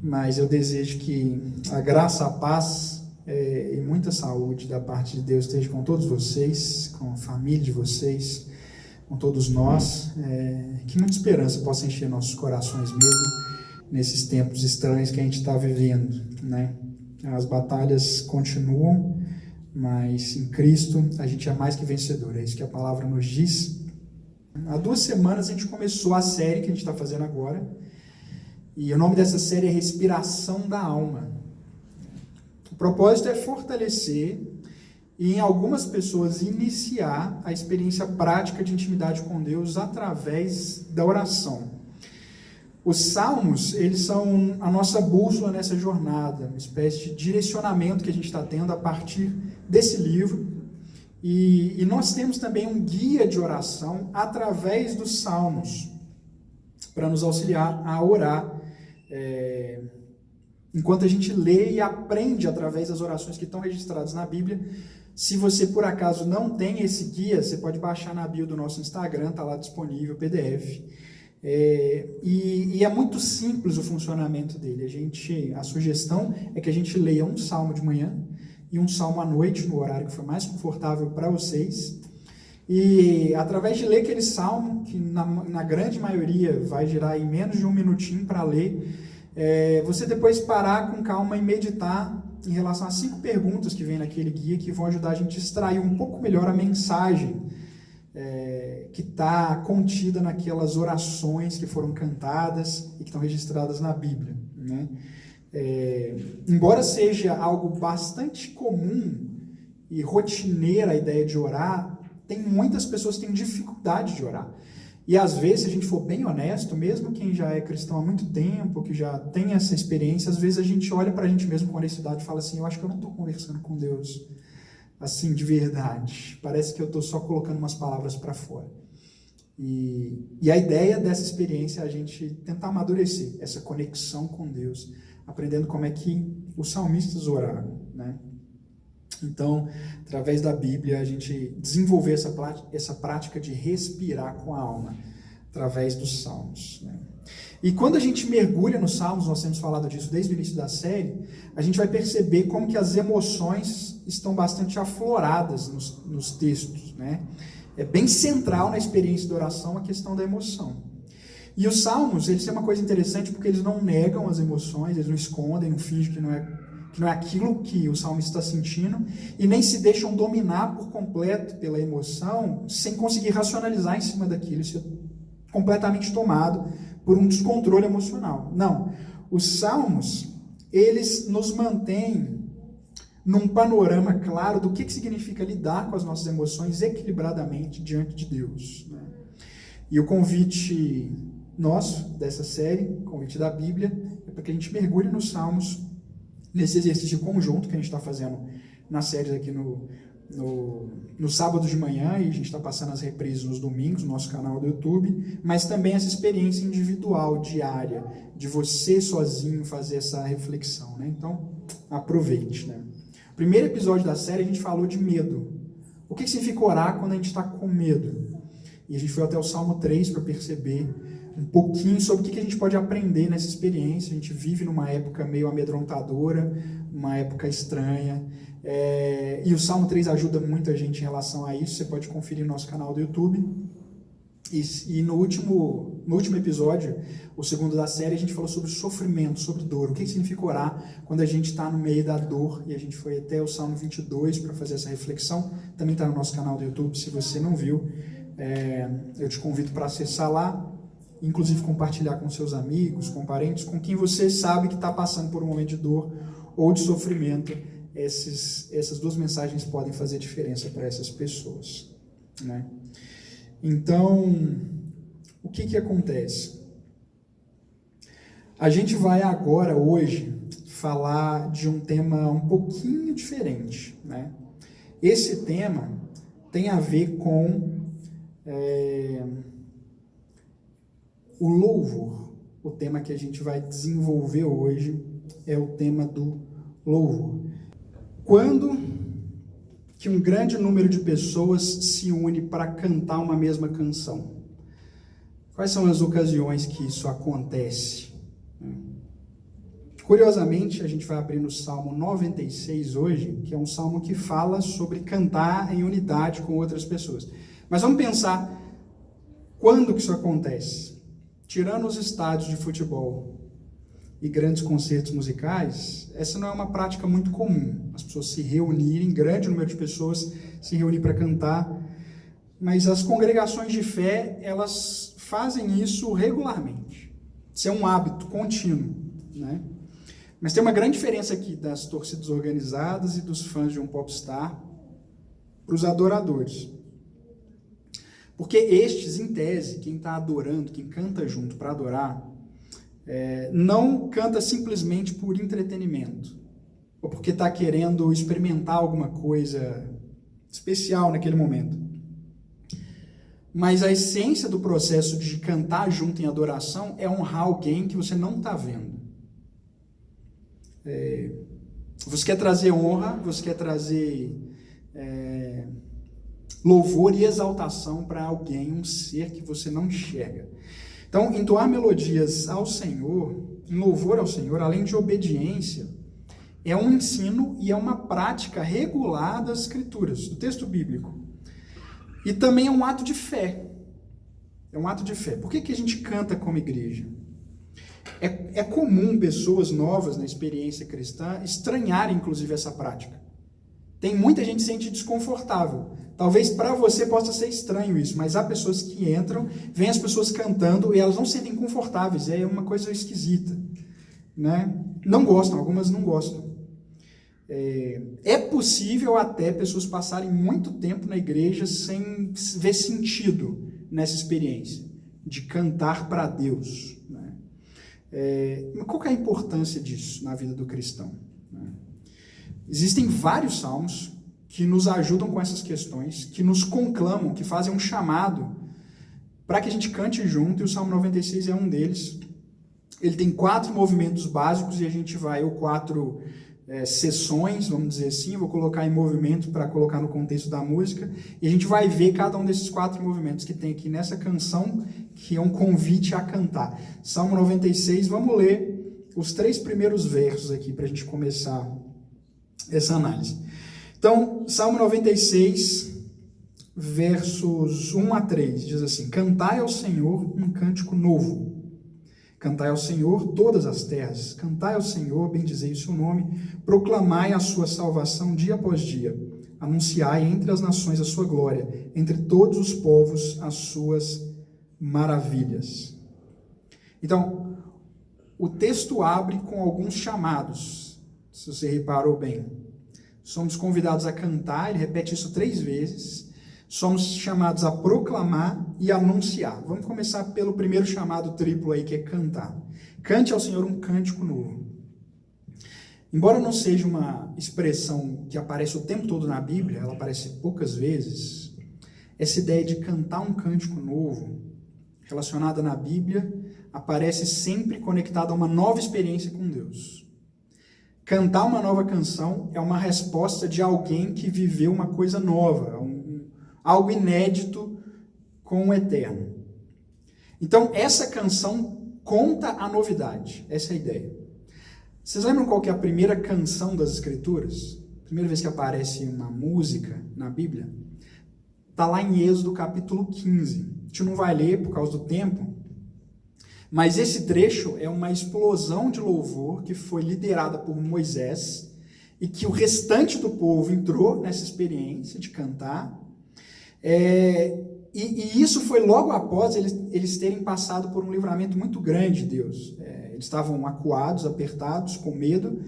mas eu desejo que a graça, a paz e muita saúde da parte de Deus esteja com todos vocês, com a família de vocês, com todos nós, que muita esperança possa encher nossos corações mesmo nesses tempos estranhos que a gente está vivendo, né? As batalhas continuam, mas em Cristo a gente é mais que vencedor, é isso que a palavra nos diz. Há 2 semanas a gente começou a série que a gente está fazendo agora, e o nome dessa série é Respiração da Alma. O propósito é fortalecer e em algumas pessoas iniciar a experiência prática de intimidade com Deus através da oração. Os salmos, eles são a nossa bússola nessa jornada, uma espécie de direcionamento que a gente está tendo a partir desse livro. E nós temos também um guia de oração através dos salmos, para nos auxiliar a orar, enquanto a gente lê e aprende através das orações que estão registradas na Bíblia. Se você por acaso não tem esse guia, você pode baixar na bio do nosso Instagram, está lá disponível o PDF. E é muito simples o funcionamento dele. A sugestão é que a gente leia um salmo de manhã e um salmo à noite, no horário que for mais confortável para vocês. E através de ler aquele salmo, que na grande maioria vai girar em menos de 1 minutinho para ler, você depois parar com calma e meditar em relação às 5 perguntas que vem naquele guia, que vão ajudar a gente a extrair um pouco melhor a mensagem que está contida naquelas orações que foram cantadas e que estão registradas na Bíblia, né? Embora seja algo bastante comum e rotineira a ideia de orar, tem muitas pessoas que têm dificuldade de orar. E às vezes, se a gente for bem honesto, mesmo quem já é cristão há muito tempo, que já tem essa experiência, às vezes a gente olha para a gente mesmo com honestidade e fala assim: eu acho que eu não estou conversando com Deus assim de verdade. Parece que eu estou só colocando umas palavras para fora. E a ideia dessa experiência é a gente tentar amadurecer essa conexão com Deus, aprendendo como é que os salmistas oraram, né? Então, através da Bíblia, a gente desenvolver essa prática de respirar com a alma, através dos salmos, né? E quando a gente mergulha nos salmos, nós temos falado disso desde o início da série, a gente vai perceber como que as emoções estão bastante afloradas nos textos, né? É bem central na experiência de oração a questão da emoção. E os salmos, eles têm uma coisa interessante porque eles não negam as emoções, eles não escondem, não fingem que não é aquilo que o salmista está sentindo, e nem se deixam dominar por completo pela emoção, sem conseguir racionalizar em cima daquilo, ser completamente tomado por um descontrole emocional. Não. Os salmos, eles nos mantêm num panorama claro do que significa lidar com as nossas emoções equilibradamente diante de Deus, né? E o convite nosso dessa série, o convite da Bíblia, é para que a gente mergulhe nos salmos, nesse exercício conjunto que a gente está fazendo nas séries aqui no sábado de manhã, e a gente está passando as reprises nos domingos no nosso canal do YouTube, mas também essa experiência individual, diária, de você sozinho fazer essa reflexão, né? Então, aproveite, né? O primeiro episódio da série a gente falou de medo. O que significa orar quando a gente está com medo? E a gente foi até o Salmo 3 para perceber um pouquinho sobre o que a gente pode aprender nessa experiência. A gente vive numa época meio amedrontadora, uma época estranha, e o Salmo 3 ajuda muito a gente em relação a isso. Você pode conferir no nosso canal do YouTube. E no último episódio, o segundo da série, a gente falou sobre sofrimento, sobre dor. O que significa orar quando a gente está no meio da dor? E a gente foi até o Salmo 22 para fazer essa reflexão. Também está no nosso canal do YouTube, se você não viu. Eu te convido para acessar lá, inclusive compartilhar com seus amigos, com parentes, com quem você sabe que está passando por um momento de dor ou de sofrimento. Essas 2 mensagens podem fazer diferença para essas pessoas, né? Então, o que acontece? A gente vai agora, hoje, falar de um tema um pouquinho diferente, né? Esse tema tem a ver com o louvor. O tema que a gente vai desenvolver hoje é o tema do louvor. Quando que um grande número de pessoas se une para cantar uma mesma canção? Quais são as ocasiões que isso acontece? Curiosamente, a gente vai abrir no Salmo 96 hoje, que é um salmo que fala sobre cantar em unidade com outras pessoas. Mas vamos pensar quando que isso acontece. Tirando os estádios de futebol e grandes concertos musicais, essa não é uma prática muito comum. As pessoas se reunirem, grande número de pessoas se reunir para cantar, mas as congregações de fé, elas fazem isso regularmente. Isso é um hábito contínuo, né? Mas tem uma grande diferença aqui das torcidas organizadas e dos fãs de um popstar para os adoradores. Porque estes, em tese, quem está adorando, quem canta junto para adorar, não canta simplesmente por entretenimento, ou porque está querendo experimentar alguma coisa especial naquele momento. Mas a essência do processo de cantar junto em adoração é honrar alguém que você não está vendo. Você quer trazer honra, você quer trazer louvor e exaltação para alguém, um ser que você não enxerga. Então, entoar melodias ao Senhor, em louvor ao Senhor, além de obediência, é um ensino e é uma prática regular das Escrituras, do texto bíblico. E também é um ato de fé. É um ato de fé. Por que a gente canta como igreja? É comum pessoas novas na experiência cristã estranharem, inclusive, essa prática. Tem muita gente que se sente desconfortável. Talvez para você possa ser estranho isso, mas há pessoas que entram, vêm as pessoas cantando e elas não se sentem confortáveis. É uma coisa esquisita, né? Não gostam, algumas não gostam. É possível até pessoas passarem muito tempo na igreja sem ver sentido nessa experiência de cantar para Deus, né? Qual que é a importância disso na vida do cristão, né? Existem vários salmos que nos ajudam com essas questões, que nos conclamam, que fazem um chamado para que a gente cante junto, e o Salmo 96 é um deles. Ele tem 4 movimentos básicos e a gente vai, ou 4 sessões, vamos dizer assim, vou colocar em movimento para colocar no contexto da música, e a gente vai ver cada um desses 4 movimentos que tem aqui nessa canção, que é um convite a cantar. Salmo 96, vamos ler os 3 primeiros versos aqui, para a gente começar essa análise. Então, Salmo 96, versos 1 a 3, diz assim: Cantai ao Senhor um cântico novo. Cantai ao Senhor todas as terras, cantai ao Senhor, bendizei o seu nome, proclamai a sua salvação dia após dia, anunciai entre as nações a sua glória, entre todos os povos as suas maravilhas. Então, o texto abre com alguns chamados, se você reparou bem. Somos convidados a cantar, ele repete isso 3 vezes, somos chamados a proclamar e anunciar. Vamos começar pelo primeiro chamado triplo aí, que é cantar. Cante ao Senhor um cântico novo. Embora não seja uma expressão que aparece o tempo todo na Bíblia, ela aparece poucas vezes, essa ideia de cantar um cântico novo, relacionada na Bíblia, aparece sempre conectada a uma nova experiência com Deus. Cantar uma nova canção é uma resposta de alguém que viveu uma coisa nova, algo inédito com o eterno. Então, essa canção conta a novidade. Essa é a ideia. Vocês lembram qual que é a primeira canção das Escrituras? Primeira vez que aparece uma música na Bíblia? Está lá em Êxodo capítulo 15. A gente não vai ler por causa do tempo, mas esse trecho é uma explosão de louvor que foi liderada por Moisés e que o restante do povo entrou nessa experiência de cantar. E isso foi logo após eles terem passado por um livramento muito grande de Deus. Eles estavam acuados, apertados, com medo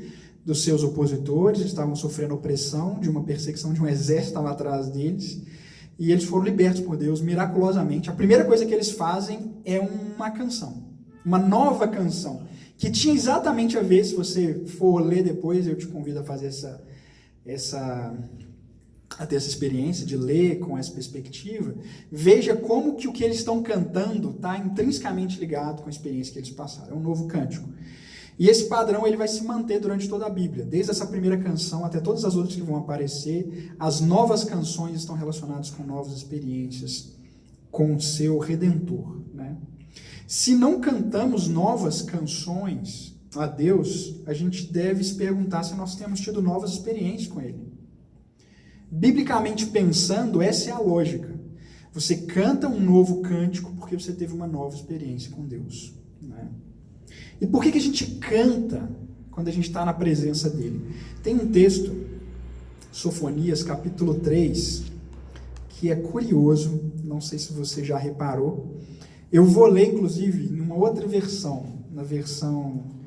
dos seus opositores, estavam sofrendo opressão de uma perseguição de um exército que estava atrás deles, e eles foram libertos por Deus miraculosamente. A primeira coisa que eles fazem é uma canção, uma nova canção, que tinha exatamente a ver, se você for ler depois, eu te convido a fazer a ter essa experiência de ler com essa perspectiva. Veja como que o que eles estão cantando está intrinsecamente ligado com a experiência que eles passaram. É um novo cântico. E esse padrão ele vai se manter durante toda a Bíblia. Desde essa primeira canção até todas as outras que vão aparecer, as novas canções estão relacionadas com novas experiências com o seu Redentor, né? Se não cantamos novas canções, a Deus, a gente deve se perguntar se nós temos tido novas experiências com Ele. Biblicamente pensando, essa é a lógica. Você canta um novo cântico porque você teve uma nova experiência com Deus, né? E por que a gente canta quando a gente está na presença dele? Tem um texto, Sofonias, capítulo 3, que é curioso, não sei se você já reparou. Eu vou ler, inclusive, numa outra versão, na versão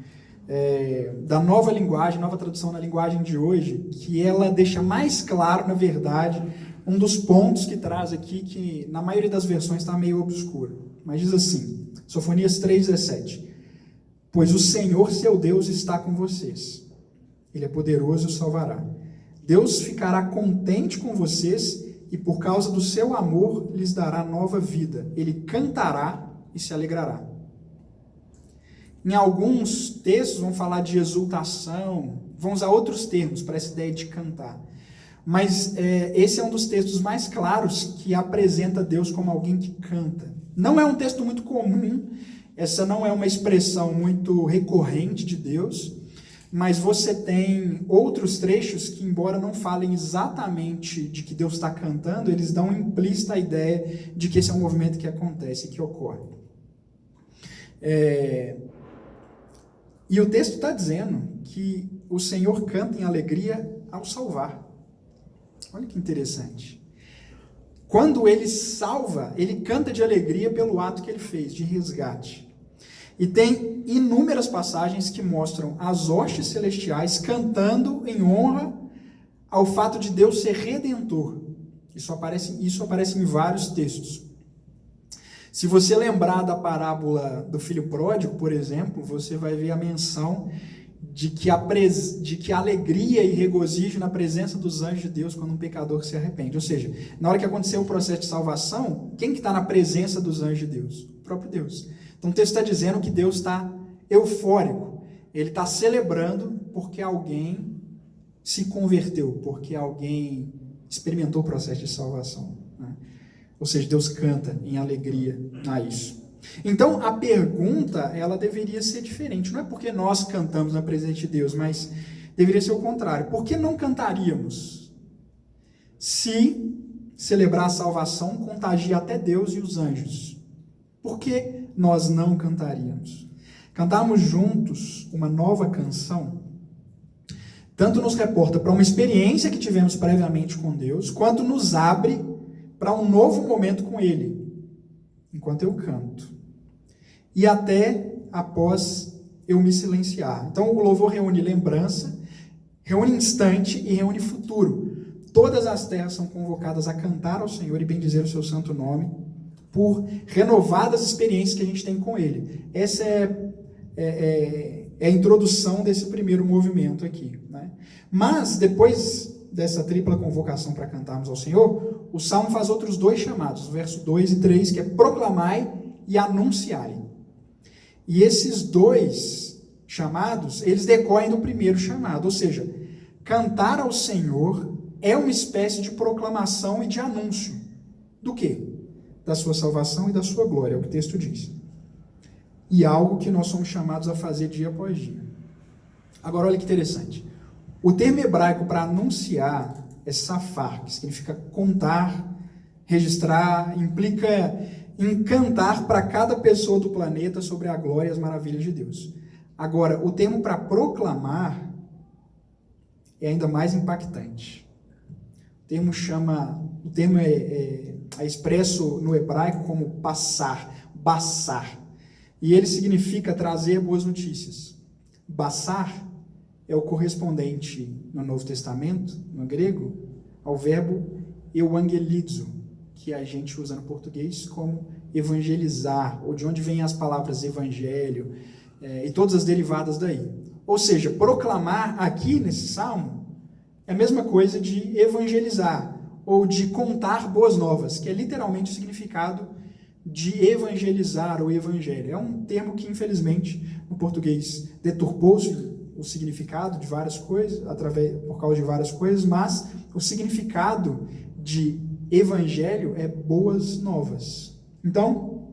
da nova linguagem, nova tradução na linguagem de hoje, que ela deixa mais claro, na verdade, um dos pontos que traz aqui, que na maioria das versões está meio obscuro. Mas diz assim, Sofonias 3,17: Pois o Senhor, seu Deus, está com vocês. Ele é poderoso e o salvará. Deus ficará contente com vocês e por causa do seu amor lhes dará nova vida. Ele cantará e se alegrará. Em alguns textos vão falar de exultação, vão usar outros termos para essa ideia de cantar. Mas esse é um dos textos mais claros que apresenta Deus como alguém que canta. Não é um texto muito comum, essa não é uma expressão muito recorrente de Deus, mas você tem outros trechos que, embora não falem exatamente de que Deus está cantando, eles dão implícita a ideia de que esse é um movimento que acontece, que ocorre. E o texto está dizendo que o Senhor canta em alegria ao salvar. Olha que interessante. Quando ele salva, ele canta de alegria pelo ato que ele fez, de resgate. E tem inúmeras passagens que mostram as hostes celestiais cantando em honra ao fato de Deus ser redentor. Isso aparece em vários textos. Se você lembrar da parábola do filho pródigo, por exemplo, você vai ver a menção de que a alegria e regozijo na presença dos anjos de Deus quando um pecador se arrepende. Ou seja, na hora que aconteceu o processo de salvação, quem que está na presença dos anjos de Deus? O próprio Deus. Então o texto está dizendo que Deus está eufórico. Ele está celebrando porque alguém se converteu, porque alguém experimentou o processo de salvação, né? Ou seja, Deus canta em alegria a isso. Então, a pergunta, ela deveria ser diferente. Não é porque nós cantamos na presença de Deus, mas deveria ser o contrário. Por que não cantaríamos se celebrar a salvação contagia até Deus e os anjos? Por que nós não cantaríamos? Cantarmos juntos uma nova canção, tanto nos reporta para uma experiência que tivemos previamente com Deus, quanto nos abre para um novo momento com Ele, enquanto eu canto. E até após eu me silenciar. Então o louvor reúne lembrança, reúne instante e reúne futuro. Todas as terras são convocadas a cantar ao Senhor e bendizer o seu santo nome por renovadas experiências que a gente tem com Ele. Essa é a introdução desse primeiro movimento aqui, né? Mas depois dessa tripla convocação para cantarmos ao Senhor, o Salmo faz outros dois chamados, verso 2 e 3, que é proclamai e anunciai. E esses dois chamados, eles decorrem do primeiro chamado, ou seja, cantar ao Senhor é uma espécie de proclamação e de anúncio. Do quê? Da sua salvação e da sua glória, é o que o texto diz. E algo que nós somos chamados a fazer dia após dia. Agora, olha que interessante. O termo hebraico para anunciar é safar, que significa contar, registrar, implica em cantar para cada pessoa do planeta sobre a glória e as maravilhas de Deus. Agora, o termo para proclamar é ainda mais impactante. O termo é expresso no hebraico como passar, bassar, e ele significa trazer boas notícias. Bassar é o correspondente no Novo Testamento, no grego, ao verbo euangelizo, que a gente usa no português como evangelizar, ou de onde vêm as palavras evangelho, e todas as derivadas daí. Ou seja, proclamar aqui nesse salmo é a mesma coisa de evangelizar, ou de contar boas novas, que é literalmente o significado de evangelizar ou evangelho. É um termo que, infelizmente, no português deturpou-se o significado de várias coisas, por causa de várias coisas, mas o significado de evangelho é boas novas. Então,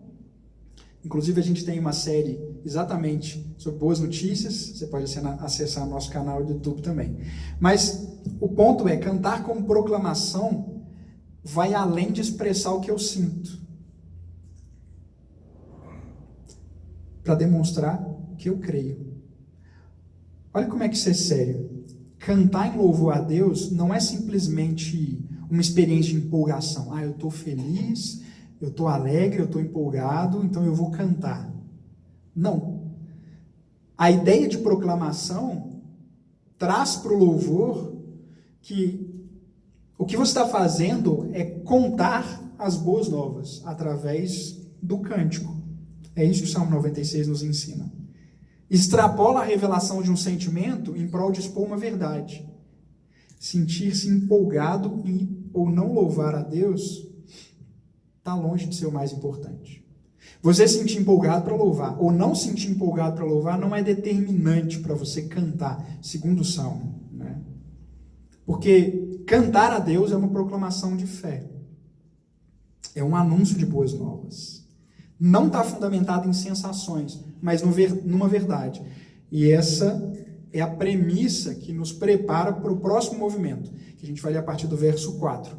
inclusive a gente tem uma série exatamente sobre boas notícias, você pode acessar nosso canal do YouTube também. Mas o ponto é, cantar como proclamação vai além de expressar o que eu sinto, para demonstrar que eu creio. Olha como é que isso é sério. Cantar em louvor a Deus não é simplesmente uma experiência de empolgação. Eu estou feliz, eu estou alegre, eu estou empolgado, então eu vou cantar. Não. A ideia de proclamação traz para o louvor que o que você está fazendo é contar as boas novas através do cântico. É isso que o Salmo 96 nos ensina. Extrapola a revelação de um sentimento em prol de expor uma verdade. Sentir-se empolgado ou não louvar a Deus está longe de ser o mais importante. Você sentir empolgado para louvar ou não sentir empolgado para louvar não é determinante para você cantar, segundo o Salmo, né? Porque cantar a Deus é uma proclamação de fé. É um anúncio de boas novas. Não está fundamentado em sensações, mas numa verdade. E essa é a premissa que nos prepara para o próximo movimento, que a gente vai ler a partir do verso 4.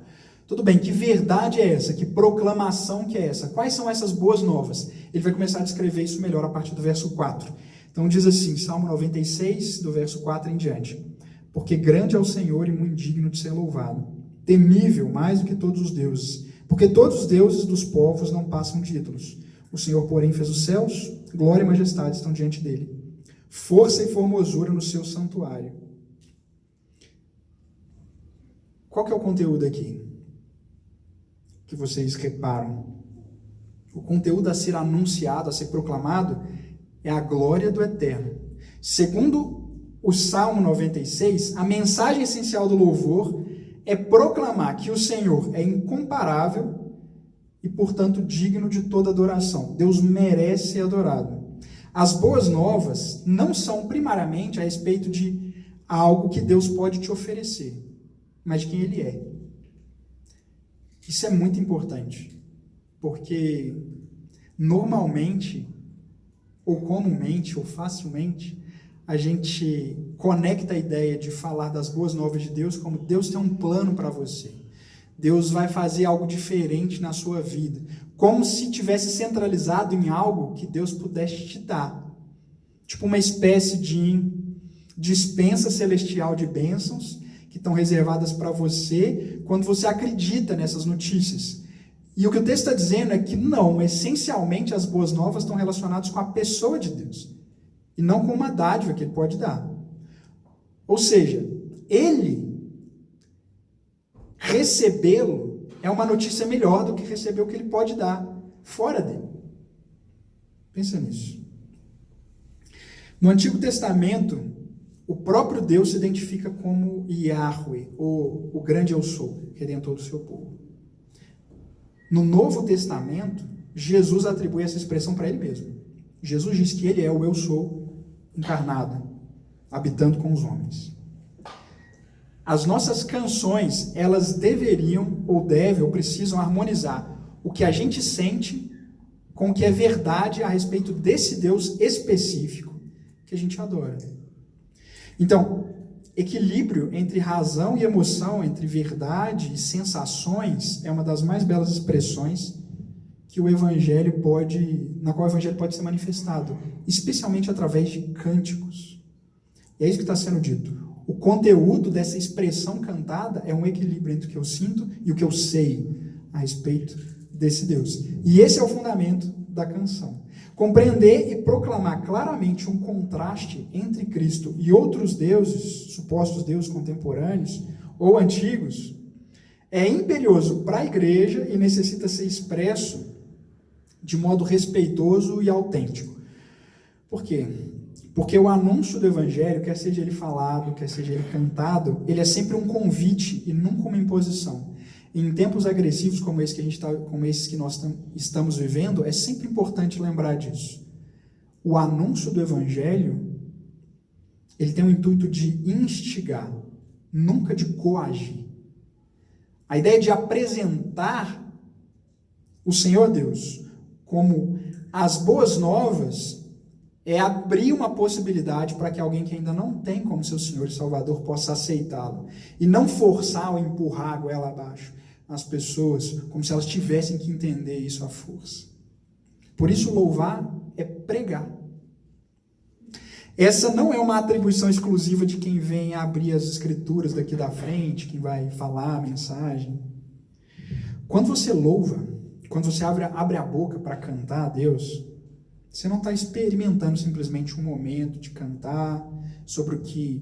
Tudo bem, que verdade é essa? Que proclamação que é essa? Quais são essas boas novas? Ele vai começar a descrever isso melhor a partir do verso 4. Então diz assim, Salmo 96, do verso 4 em diante. Porque grande é o Senhor e muito digno de ser louvado, temível mais do que todos os deuses, porque todos os deuses dos povos não passam de ídolos. O Senhor, porém, fez os céus, glória e majestade estão diante dele. Força e formosura no seu santuário. Qual que é o conteúdo aqui? Que vocês reparam? O conteúdo a ser anunciado, a ser proclamado, é a glória do Eterno. Segundo o Salmo 96, a mensagem essencial do louvor é proclamar que o Senhor é incomparável e, portanto, digno de toda adoração. Deus merece ser adorado. As boas novas não são primariamente a respeito de algo que Deus pode te oferecer, mas de quem Ele é. Isso é muito importante, porque normalmente, ou comumente, ou facilmente, a gente conecta a ideia de falar das boas novas de Deus como Deus tem um plano para você. Deus vai fazer algo diferente na sua vida, como se tivesse centralizado em algo que Deus pudesse te dar. Tipo uma espécie de dispensa celestial de bênçãos que estão reservadas para você quando você acredita nessas notícias. E o que o texto está dizendo é que não, essencialmente as boas novas estão relacionadas com a pessoa de Deus, e não com uma dádiva que Ele pode dar. Ou seja, Ele recebê-lo é uma notícia melhor do que receber o que Ele pode dar fora dele. Pensa nisso. No Antigo Testamento, o próprio Deus se identifica como Yahweh, ou o grande eu sou, redentor do seu povo. No Novo Testamento, Jesus atribui essa expressão para Ele mesmo. Jesus diz que Ele é o eu sou encarnado, habitando com os homens. As nossas canções, elas deveriam, ou devem, ou precisam harmonizar o que a gente sente com o que é verdade a respeito desse Deus específico que a gente adora. Então, equilíbrio entre razão e emoção, entre verdade e sensações, é uma das mais belas expressões que o Evangelho na qual o Evangelho pode ser manifestado, especialmente através de cânticos. E é isso que está sendo dito. O conteúdo dessa expressão cantada é um equilíbrio entre o que eu sinto e o que eu sei a respeito desse Deus. E esse é o fundamento da canção. Compreender e proclamar claramente um contraste entre Cristo e outros deuses, supostos deuses contemporâneos ou antigos, é imperioso para a igreja e necessita ser expresso de modo respeitoso e autêntico. Por quê? Porque o anúncio do Evangelho, quer seja ele falado, quer seja ele cantado, ele é sempre um convite e nunca uma imposição. Em tempos agressivos como esses que nós estamos vivendo, é sempre importante lembrar disso. O anúncio do Evangelho, ele tem o intuito de instigar, nunca de coagir. A ideia de apresentar o Senhor Deus como as boas novas é abrir uma possibilidade para que alguém que ainda não tem como seu Senhor e Salvador possa aceitá-lo. E não forçar ou empurrar a goela abaixo as pessoas, como se elas tivessem que entender isso à força. Por isso, louvar é pregar. Essa não é uma atribuição exclusiva de quem vem abrir as escrituras daqui da frente, quem vai falar a mensagem. Quando você louva, quando você abre a boca para cantar a Deus, você não está experimentando simplesmente um momento de cantar sobre o que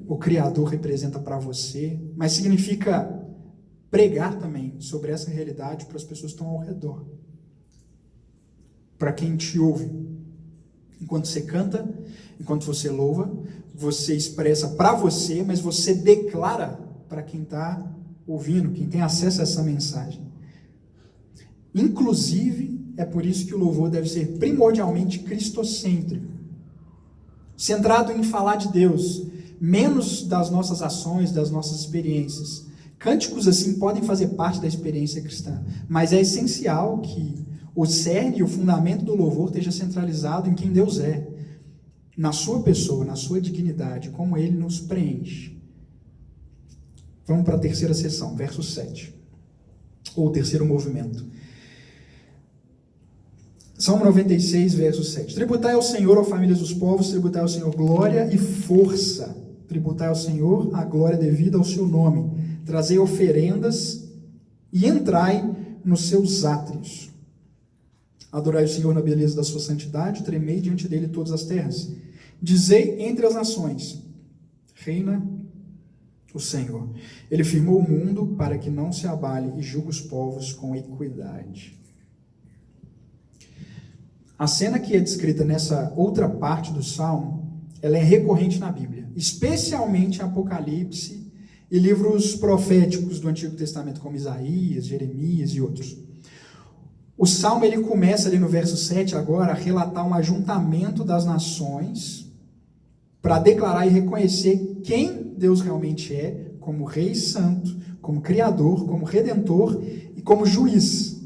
o Criador representa para você, mas significa pregar também sobre essa realidade para as pessoas que estão ao redor. Para quem te ouve. Enquanto você canta, enquanto você louva, você expressa para você, mas você declara para quem está ouvindo, quem tem acesso a essa mensagem. Inclusive, é por isso que o louvor deve ser primordialmente cristocêntrico, centrado em falar de Deus, menos das nossas ações, das nossas experiências. Cânticos assim podem fazer parte da experiência cristã, mas é essencial que o cerne e o fundamento do louvor esteja centralizado em quem Deus é, na sua pessoa, na sua dignidade, como Ele nos preenche. Vamos para a terceira seção, verso 7, ou o terceiro movimento. Salmo 96, verso 7. Tributai ao Senhor, ó famílias dos povos, tributai ao Senhor glória e força. Tributai ao Senhor a glória devida ao seu nome. Trazei oferendas e entrai nos seus átrios. Adorai o Senhor na beleza da sua santidade, tremei diante dele todas as terras. Dizei entre as nações, reina o Senhor. Ele firmou o mundo para que não se abale e julga os povos com equidade. A cena que é descrita nessa outra parte do Salmo, ela é recorrente na Bíblia, especialmente em Apocalipse e livros proféticos do Antigo Testamento, como Isaías, Jeremias e outros. O Salmo ele começa ali no verso 7 agora a relatar um ajuntamento das nações para declarar e reconhecer quem Deus realmente é, como Rei Santo, como Criador, como Redentor e como Juiz.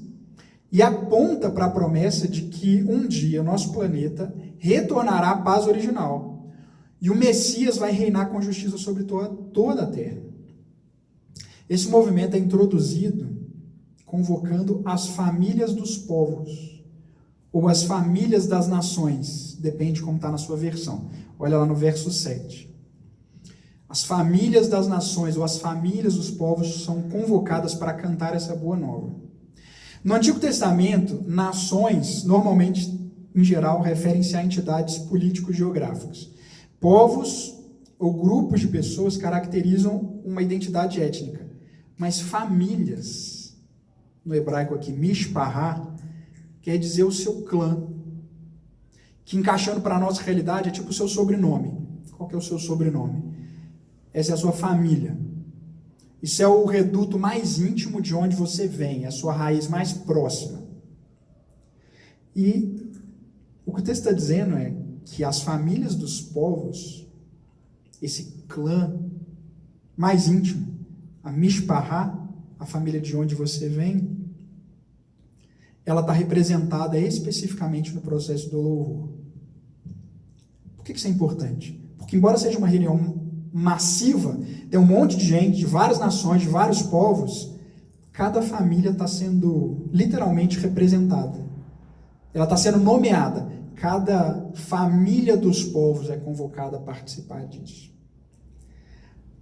E aponta para a promessa de que um dia o nosso planeta retornará à paz original e o Messias vai reinar com justiça sobre toda a terra. Esse movimento é introduzido convocando as famílias dos povos, ou as famílias das nações, depende como está na sua versão. Olha lá no verso 7. As famílias das nações, ou as famílias dos povos, são convocadas para cantar essa boa nova. No Antigo Testamento, nações, normalmente, em geral, referem-se a entidades político-geográficas. Povos ou grupos de pessoas caracterizam uma identidade étnica, mas famílias, no hebraico aqui, mishpahá, quer dizer o seu clã, que encaixando para a nossa realidade é tipo o seu sobrenome. Qual que é o seu sobrenome? Essa é a sua família. Isso é o reduto mais íntimo de onde você vem, é a sua raiz mais próxima. E o que o texto está dizendo é que as famílias dos povos, esse clã mais íntimo, a mishpahá, a família de onde você vem, ela está representada especificamente no processo do louvor. Por que isso é importante? Porque embora seja uma reunião massiva, tem um monte de gente, de várias nações, de vários povos, cada família está sendo literalmente representada. Ela está sendo nomeada. Cada família dos povos é convocada a participar disso.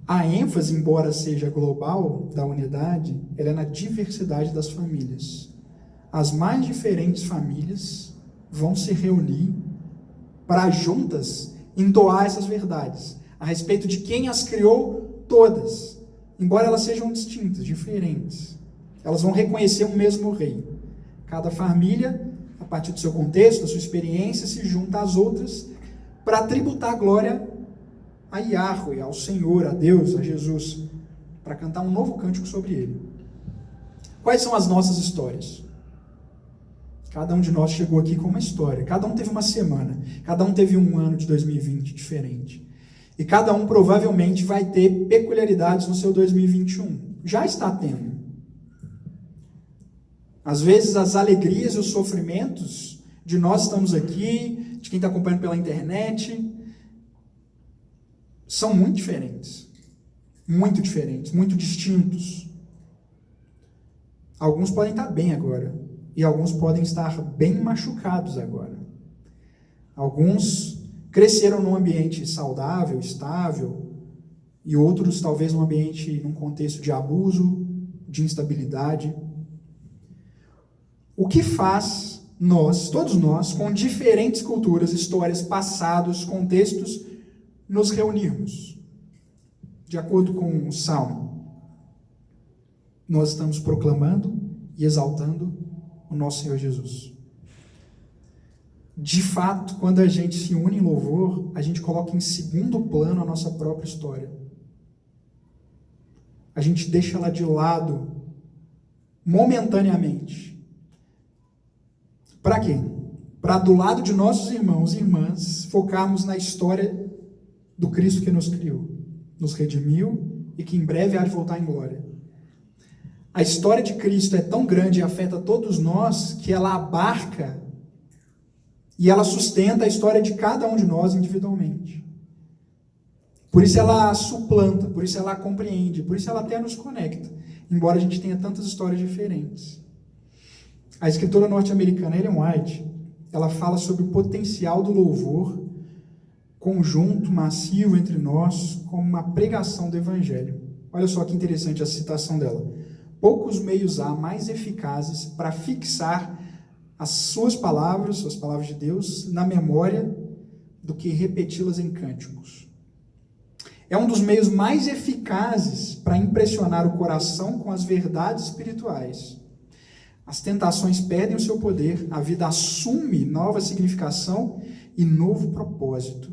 A ênfase, embora seja global da unidade, ela é na diversidade das famílias. As mais diferentes famílias vão se reunir para juntas entoar essas verdades a respeito de quem as criou todas, embora elas sejam distintas, diferentes. Elas vão reconhecer um mesmo rei. Cada família, a partir do seu contexto, da sua experiência, se junta às outras para tributar glória a Yahweh, ao Senhor, a Deus, a Jesus, para cantar um novo cântico sobre ele. Quais são as nossas histórias? Cada um de nós chegou aqui com uma história, cada um teve uma semana, cada um teve um ano de 2020 diferente. E cada um provavelmente vai ter peculiaridades no seu 2021. Já está tendo. Às vezes as alegrias e os sofrimentos de nós estamos aqui, de quem está acompanhando pela internet, são muito diferentes, muito distintos. Alguns podem estar bem agora, e alguns podem estar bem machucados agora. Alguns cresceram num ambiente saudável, estável, e outros talvez num contexto de abuso, de instabilidade. O que faz todos nós, com diferentes culturas, histórias, passados, contextos, nos reunirmos? De acordo com o Salmo, nós estamos proclamando e exaltando o nosso Senhor Jesus. De fato, quando a gente se une em louvor, a gente coloca em segundo plano a nossa própria história. A gente deixa ela de lado momentaneamente. Para quê? Para do lado de nossos irmãos e irmãs, focarmos na história do Cristo que nos criou, nos redimiu e que em breve há de voltar em glória. A história de Cristo é tão grande e afeta todos nós que ela abarca e ela sustenta a história de cada um de nós individualmente. Por isso ela suplanta, por isso ela compreende, por isso ela até nos conecta, embora a gente tenha tantas histórias diferentes. A escritora norte-americana Ellen White, ela fala sobre o potencial do louvor conjunto, massivo entre nós, como uma pregação do Evangelho. Olha só que interessante a citação dela. Poucos meios há mais eficazes para fixar as suas palavras, as palavras de Deus, na memória do que repeti-las em cânticos. É um dos meios mais eficazes para impressionar o coração com as verdades espirituais. As tentações perdem o seu poder, a vida assume nova significação e novo propósito.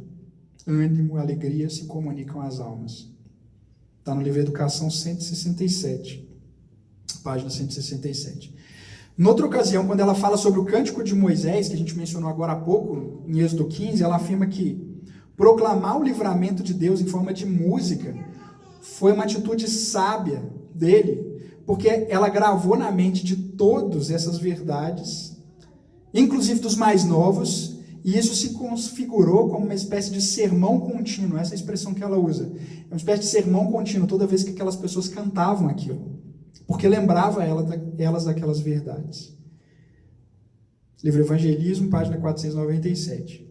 Ânimo e alegria se comunicam às almas. Está no livro Educação 167, página 167. Noutra ocasião, quando ela fala sobre o Cântico de Moisés, que a gente mencionou agora há pouco, em Êxodo 15, ela afirma que proclamar o livramento de Deus em forma de música foi uma atitude sábia dele, porque ela gravou na mente de todos essas verdades, inclusive dos mais novos, e isso se configurou como uma espécie de sermão contínuo, essa é a expressão que ela usa. É uma espécie de sermão contínuo toda vez que aquelas pessoas cantavam aquilo, porque lembrava elas daquelas verdades. Livro Evangelismo, página 497.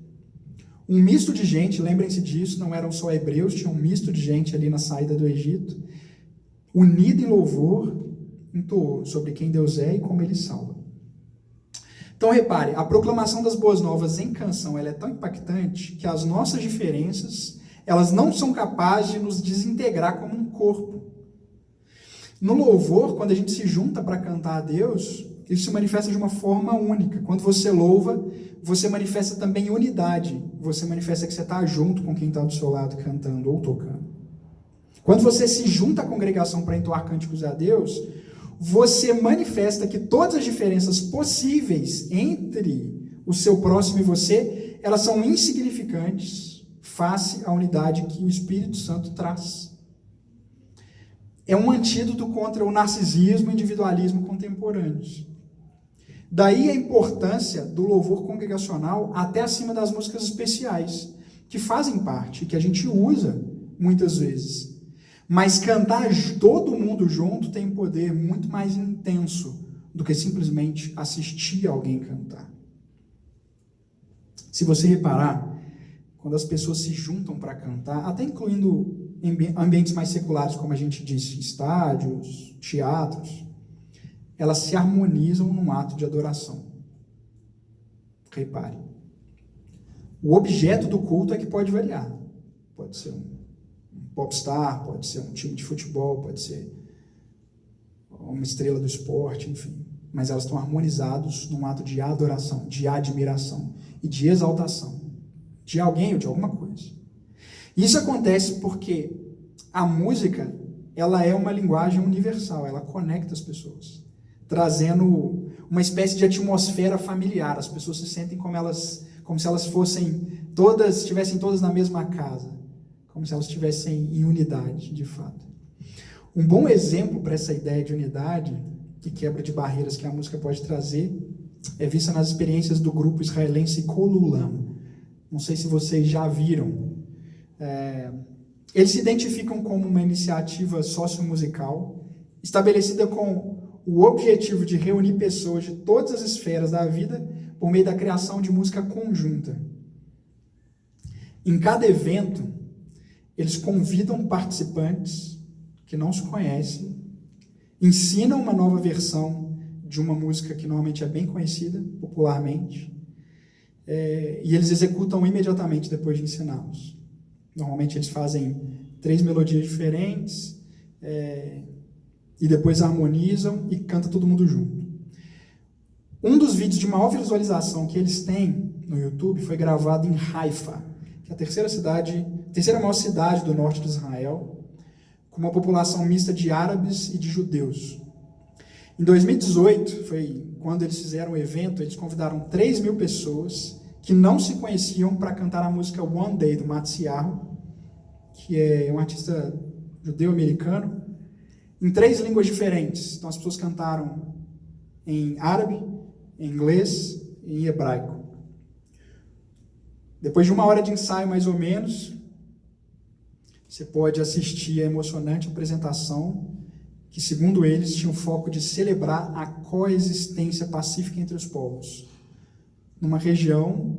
Um misto de gente, lembrem-se disso, não eram só hebreus, tinha um misto de gente ali na saída do Egito, unido em louvor, entoou sobre quem Deus é e como Ele salva. Então, repare, a proclamação das boas novas em canção ela é tão impactante que as nossas diferenças, elas não são capazes de nos desintegrar como um corpo. No louvor, quando a gente se junta para cantar a Deus, isso se manifesta de uma forma única. Quando você louva, você manifesta também unidade. Você manifesta que você está junto com quem está do seu lado cantando ou tocando. Quando você se junta à congregação para entoar cânticos a Deus, você manifesta que todas as diferenças possíveis entre o seu próximo e você, elas são insignificantes face à unidade que o Espírito Santo traz. É um antídoto contra o narcisismo e o individualismo contemporâneos. Daí a importância do louvor congregacional até acima das músicas especiais, que fazem parte, que a gente usa muitas vezes. Mas cantar todo mundo junto tem um poder muito mais intenso do que simplesmente assistir alguém cantar. Se você reparar, quando as pessoas se juntam para cantar, até incluindo ambientes mais seculares, como a gente disse, estádios, teatros, elas se harmonizam num ato de adoração. Repare. O objeto do culto é que pode variar. Pode ser um popstar, pode ser um time de futebol, pode ser uma estrela do esporte, enfim. Mas elas estão harmonizadas num ato de adoração, de admiração e de exaltação de alguém ou de alguma coisa. Isso acontece porque a música, ela é uma linguagem universal, ela conecta as pessoas, trazendo uma espécie de atmosfera familiar. As pessoas se sentem como se elas estivessem todas na mesma casa, como se elas estivessem em unidade, de fato. Um bom exemplo para essa ideia de unidade, que quebra de barreiras que a música pode trazer, é vista nas experiências do grupo israelense Kol Ulam. Não sei se vocês já viram. Eles se identificam como uma iniciativa sociomusical estabelecida com o objetivo de reunir pessoas de todas as esferas da vida por meio da criação de música conjunta. Em cada evento, eles convidam participantes que não se conhecem, ensinam uma nova versão de uma música que normalmente é bem conhecida popularmente, e eles executam imediatamente depois de ensiná-los. Normalmente eles fazem 3 melodias diferentes, e depois harmonizam e canta todo mundo junto. Um dos vídeos de maior visualização que eles têm no YouTube foi gravado em Haifa, que é a terceira maior cidade do norte de Israel, com uma população mista de árabes e de judeus. Em 2018, foi quando eles fizeram o evento, eles convidaram 3.000 pessoas que não se conheciam para cantar a música One Day, do Matsiarro, que é um artista judeu-americano, em 3 línguas diferentes. Então as pessoas cantaram em árabe, em inglês e em hebraico. Depois de 1 hora de ensaio, mais ou menos, você pode assistir a emocionante apresentação que, segundo eles, tinha o foco de celebrar a coexistência pacífica entre os povos, numa região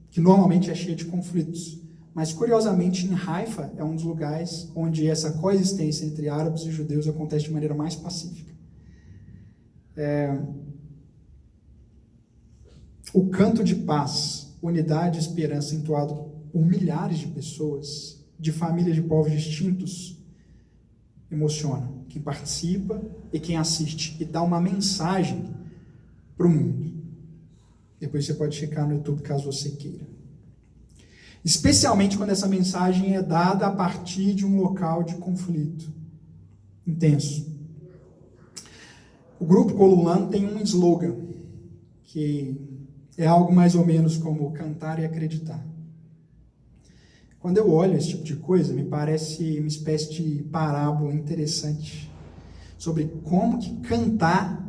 que normalmente é cheia de conflitos. Mas, curiosamente, em Haifa é um dos lugares onde essa coexistência entre árabes e judeus acontece de maneira mais pacífica. O canto de paz, unidade e esperança entoado por milhares de pessoas, de famílias de povos distintos, emociona quem participa e quem assiste, e dá uma mensagem para o mundo. Depois você pode checar no YouTube caso você queira. Especialmente quando essa mensagem é dada a partir de um local de conflito intenso. O grupo Colulan tem um slogan, que é algo mais ou menos como cantar e acreditar. Quando eu olho esse tipo de coisa, me parece uma espécie de parábola interessante sobre como que cantar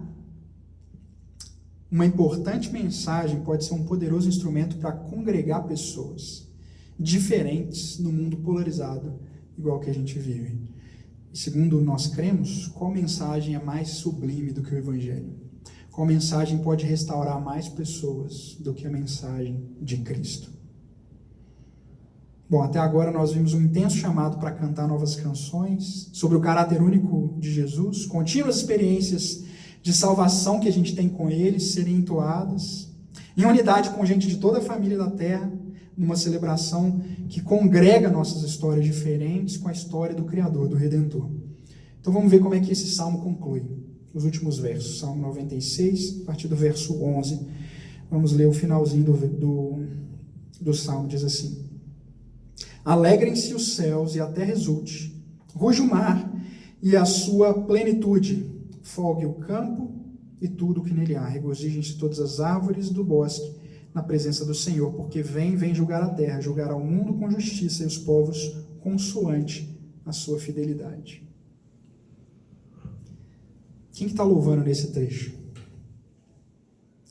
uma importante mensagem pode ser um poderoso instrumento para congregar pessoas diferentes no mundo polarizado, igual que a gente vive. E segundo nós cremos, qual mensagem é mais sublime do que o Evangelho? Qual mensagem pode restaurar mais pessoas do que a mensagem de Cristo? Bom, até agora nós vimos um intenso chamado para cantar novas canções sobre o caráter único de Jesus, contínuas experiências de salvação que a gente tem com Ele serem entoadas, em unidade com gente de toda a família da terra, numa celebração que congrega nossas histórias diferentes com a história do Criador, do Redentor. Então vamos ver como é que esse salmo conclui. Os últimos versos, Salmo 96, a partir do verso 11. Vamos ler o finalzinho do salmo, diz assim: Alegrem-se os céus e a terra exulte, ruja o mar e a sua plenitude, folgue o campo e tudo o que nele há, regozijem-se todas as árvores do bosque na presença do Senhor, porque vem julgar a terra, julgará o mundo com justiça e os povos consoante a sua fidelidade. Quem que está louvando nesse trecho?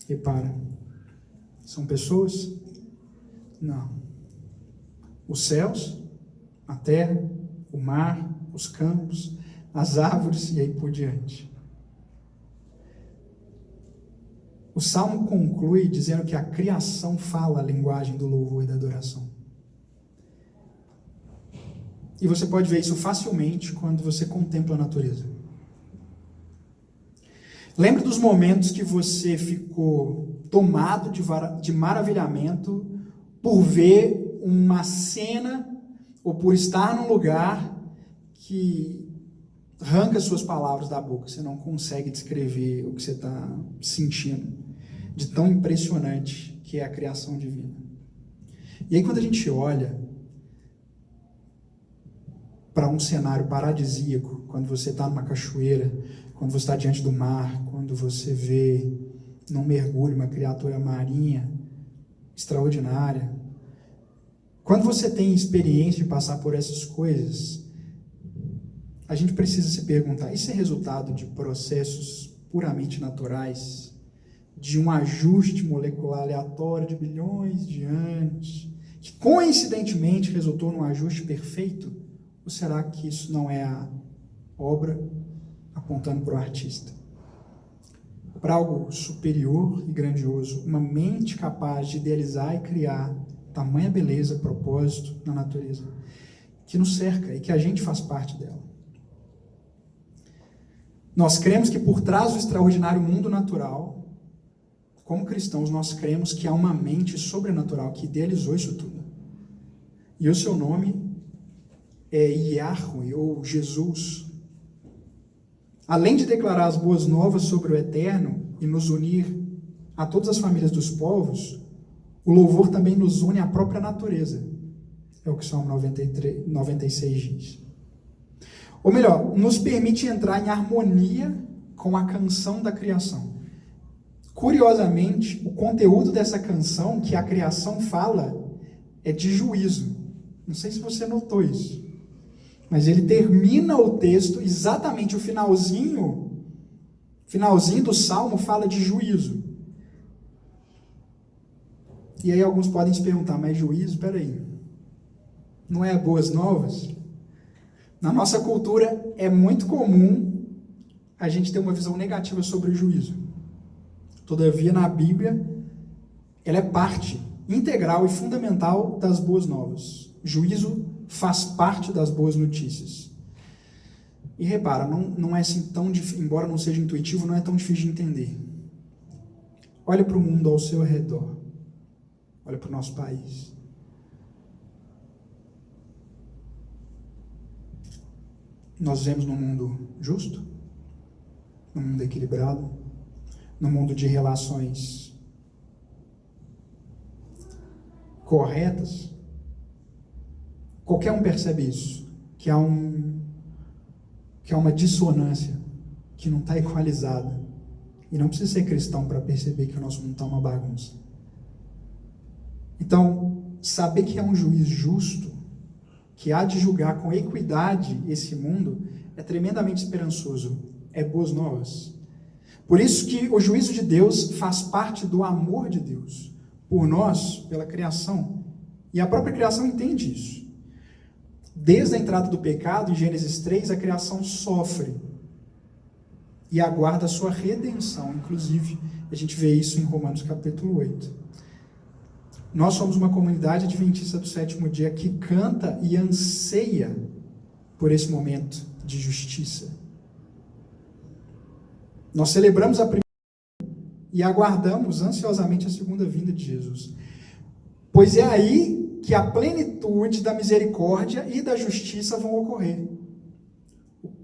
Repara, são pessoas? Não. Os céus, a terra, o mar, os campos, as árvores e aí por diante. O Salmo conclui dizendo que a criação fala a linguagem do louvor e da adoração. E você pode ver isso facilmente quando você contempla a natureza. Lembre dos momentos que você ficou tomado de maravilhamento por ver uma cena ou por estar num lugar que arranca suas palavras da boca. Você não consegue descrever o que você está sentindo, de tão impressionante que é a criação divina. E aí quando a gente olha para um cenário paradisíaco, quando você está numa cachoeira, quando você está diante do mar, quando você vê num mergulho uma criatura marinha extraordinária, quando você tem experiência de passar por essas coisas, a gente precisa se perguntar, isso é resultado de processos puramente naturais, de um ajuste molecular aleatório de bilhões de anos, que coincidentemente resultou num ajuste perfeito? Ou será que isso não é a obra apontando para o artista? Para algo superior e grandioso, uma mente capaz de idealizar e criar tamanha beleza, propósito na natureza, que nos cerca e que a gente faz parte dela. Nós cremos que por trás do extraordinário mundo natural, como cristãos, nós cremos que há uma mente sobrenatural que idealizou isso tudo. E o seu nome é Yahweh, ou Jesus. Além de declarar as boas novas sobre o Eterno e nos unir a todas as famílias dos povos, o louvor também nos une à própria natureza. É o que o Salmo 96 diz. Ou melhor, nos permite entrar em harmonia com a canção da criação. Curiosamente, o conteúdo dessa canção que a criação fala é de juízo. Não sei se você notou isso. Mas ele termina o texto, exatamente o finalzinho do Salmo fala de juízo. E aí alguns podem se perguntar, mas juízo, peraí, não é boas novas? Na nossa cultura é muito comum a gente ter uma visão negativa sobre o juízo. Todavia, na Bíblia, ela é parte integral e fundamental das boas novas. Juízo faz parte das boas notícias. E repara, não é assim tão difícil, embora não seja intuitivo, não é tão difícil de entender. Olha para o mundo ao seu redor. Olha para o nosso país. Nós vivemos num mundo justo, num mundo equilibrado, num mundo de relações corretas. Qualquer um percebe isso, que há uma dissonância, que não está equalizada. E não precisa ser cristão para perceber que o nosso mundo está uma bagunça. Então, saber que é um juiz justo, que há de julgar com equidade esse mundo, é tremendamente esperançoso. É boas novas. Por isso que o juízo de Deus faz parte do amor de Deus por nós, pela criação. E a própria criação entende isso. Desde a entrada do pecado, em Gênesis 3, a criação sofre e aguarda a sua redenção. Inclusive, a gente vê isso em Romanos capítulo 8. Nós somos uma comunidade adventista do sétimo dia que canta e anseia por esse momento de justiça. Nós celebramos a primeira e aguardamos ansiosamente a segunda vinda de Jesus. Pois é aí que a plenitude da misericórdia e da justiça vão ocorrer.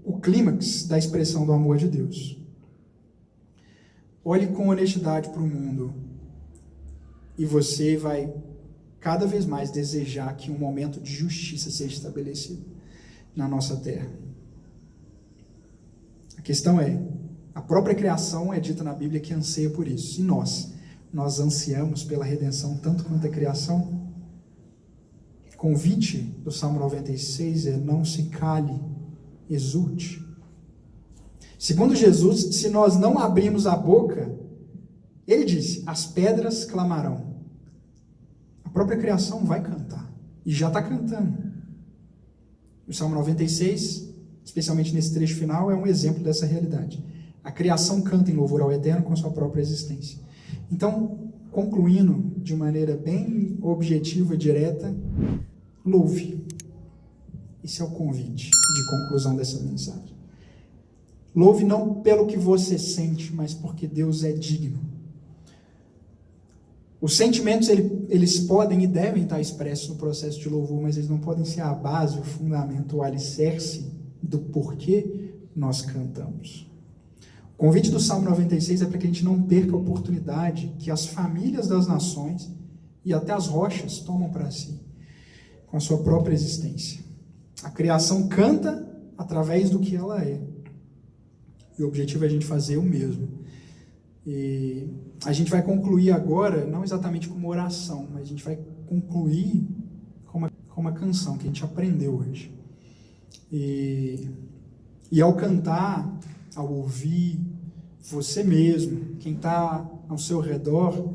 O clímax da expressão do amor de Deus. Olhe com honestidade para o mundo e você vai cada vez mais desejar que um momento de justiça seja estabelecido na nossa terra. A questão é, a própria criação é dita na Bíblia que anseia por isso. E nós ansiamos pela redenção tanto quanto a criação. O convite do Salmo 96 é: não se cale, exulte. Segundo Jesus, se nós não abrirmos a boca, ele disse, as pedras clamarão. A própria criação vai cantar, e já está cantando. O Salmo 96, especialmente nesse trecho final, é um exemplo dessa realidade. A criação canta em louvor ao Eterno com sua própria existência. Então, concluindo de maneira bem objetiva, direta, louve. Esse é o convite de conclusão dessa mensagem. Louve não pelo que você sente, mas porque Deus é digno. Os sentimentos, eles podem e devem estar expressos no processo de louvor, mas eles não podem ser a base, o fundamento, o alicerce do porquê nós cantamos. O convite do Salmo 96 é para que a gente não perca a oportunidade que as famílias das nações e até as rochas tomam para si, com a sua própria existência. A criação canta através do que ela é. E o objetivo é a gente fazer o mesmo. E a gente vai concluir agora, não exatamente com uma oração, mas a gente vai concluir com uma canção que a gente aprendeu hoje. E ao cantar, ao ouvir você mesmo, quem está ao seu redor,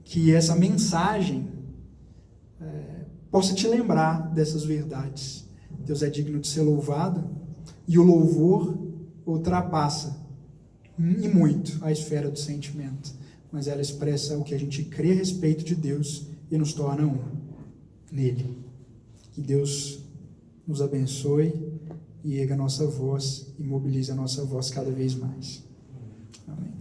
que essa mensagem possa te lembrar dessas verdades. Deus é digno de ser louvado, e o louvor ultrapassa e muito a esfera do sentimento, mas ela expressa o que a gente crê a respeito de Deus e nos torna um nele. Que Deus nos abençoe e erga a nossa voz e mobilize a nossa voz cada vez mais. Amém.